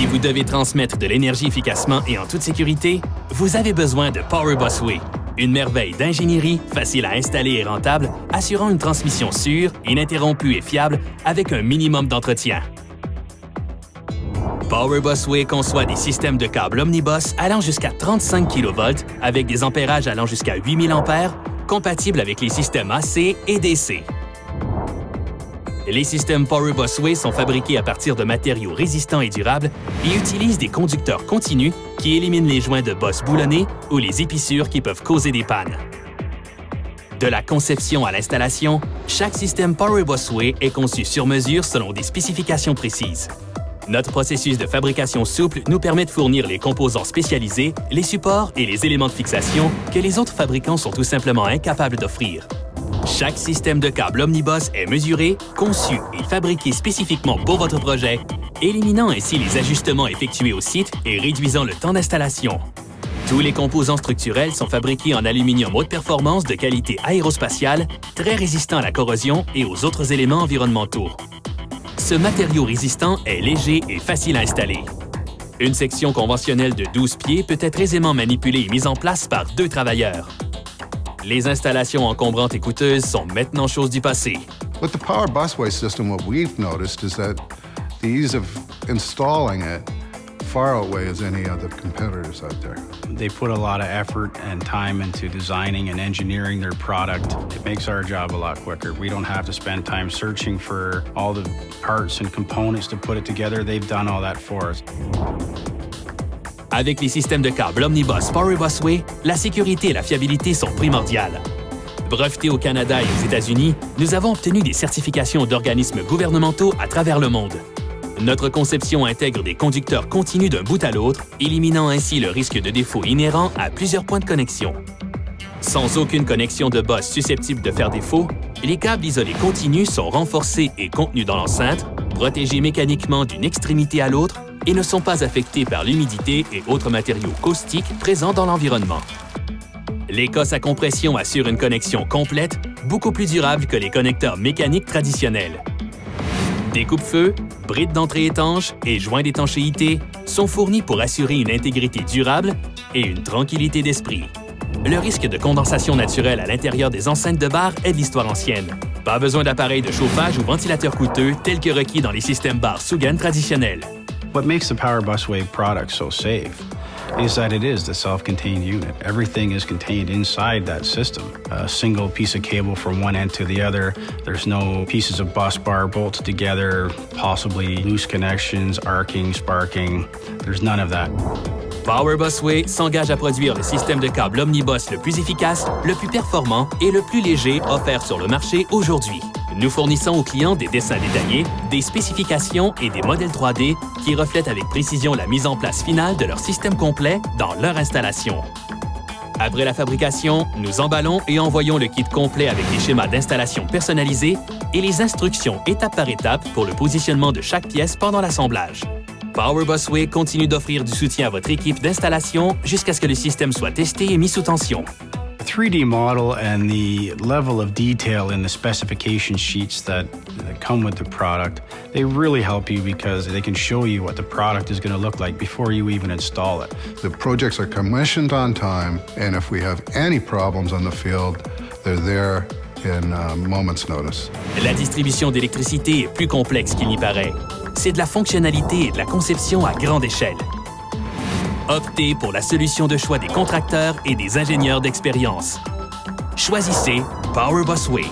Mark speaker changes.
Speaker 1: Si vous devez transmettre de l'énergie efficacement et en toute sécurité, vous avez besoin de Power Busway, une merveille d'ingénierie facile à installer et rentable, assurant une transmission sûre, ininterrompue et fiable avec un minimum d'entretien. Power Busway conçoit des systèmes de câbles Omnibus allant jusqu'à 35 kV avec des ampérages allant jusqu'à 8000 A, compatibles avec les systèmes AC et DC. Les systèmes Power Busway sont fabriqués à partir de matériaux résistants et durables et utilisent des conducteurs continus qui éliminent les joints de bosses boulonnés ou les épissures qui peuvent causer des pannes. De la conception à l'installation, chaque système Power Busway est conçu sur mesure selon des spécifications précises. Notre processus de fabrication souple nous permet de fournir les composants spécialisés, les supports et les éléments de fixation que les autres fabricants sont tout simplement incapables d'offrir. Chaque système de câble Omnibus est mesuré, conçu et fabriqué spécifiquement pour votre projet, éliminant ainsi les ajustements effectués au site et réduisant le temps d'installation. Tous les composants structurels sont fabriqués en aluminium haute performance de qualité aérospatiale, très résistant à la corrosion et aux autres éléments environnementaux. Ce matériau résistant est léger et facile à installer. Une section conventionnelle de 12 pieds peut être aisément manipulée et mise en place par 2 travailleurs. Les installations encombrantes et coûteuses sont maintenant chose du passé.
Speaker 2: With the Power Busway system, what we've noticed is that the ease of installing it far outweighs any other competitors out there.
Speaker 3: They put a lot of effort and time into designing and engineering their product. It makes our job a lot quicker. We don't have to spend time searching for all the parts and components to put it together. They've done all that for us.
Speaker 1: Avec les systèmes de câbles Omnibus Power Busway, la sécurité et la fiabilité sont primordiales. Brevetés au Canada et aux États-Unis, nous avons obtenu des certifications d'organismes gouvernementaux à travers le monde. Notre conception intègre des conducteurs continus d'un bout à l'autre, éliminant ainsi le risque de défaut inhérent à plusieurs points de connexion. Sans aucune connexion de bosse susceptible de faire défaut, les câbles isolés continus sont renforcés et contenus dans l'enceinte, protégés mécaniquement d'une extrémité à l'autre et ne sont pas affectés par l'humidité et autres matériaux caustiques présents dans l'environnement. Les cosses à compression assurent une connexion complète, beaucoup plus durable que les connecteurs mécaniques traditionnels. Des coupe-feux, brides d'entrée étanches et joints d'étanchéité sont fournis pour assurer une intégrité durable et une tranquillité d'esprit. Le risque de condensation naturelle à l'intérieur des enceintes de barres est de l'histoire ancienne. Pas besoin d'appareils de chauffage ou ventilateurs coûteux tels que requis dans les systèmes barres Sugan traditionnels.
Speaker 3: What makes the Power Busway product so safe is that it is the self-contained unit. Everything is contained inside that system. A single piece of cable from one end to the other. There's no pieces of bus bar bolted together, possibly loose connections, arcing, sparking. There's none of that.
Speaker 1: Power Busway s'engage à produire le système de câble Omnibus le plus efficace, le plus performant et le plus léger offert sur le marché aujourd'hui. Nous fournissons aux clients des dessins détaillés, des spécifications et des modèles 3D qui reflètent avec précision la mise en place finale de leur système complet dans leur installation. Après la fabrication, nous emballons et envoyons le kit complet avec les schémas d'installation personnalisés et les instructions étape par étape pour le positionnement de chaque pièce pendant l'assemblage. Power Busway continue d'offrir du soutien à votre équipe d'installation jusqu'à ce que le système soit testé et mis sous tension.
Speaker 3: The 3D model and the level of detail in the specification sheets that come with the product, they really help you because they can show you what the product is going to look like before you even install it.
Speaker 2: The projects are commissioned on time, and if we have any problems on the field, they're there in moments' notice.
Speaker 1: La distribution d'électricité est plus complexe qu'il n'y paraît. C'est de la fonctionnalité et de la conception à grande échelle. Optez pour la solution de choix des contracteurs et des ingénieurs d'expérience. Choisissez Power Busway.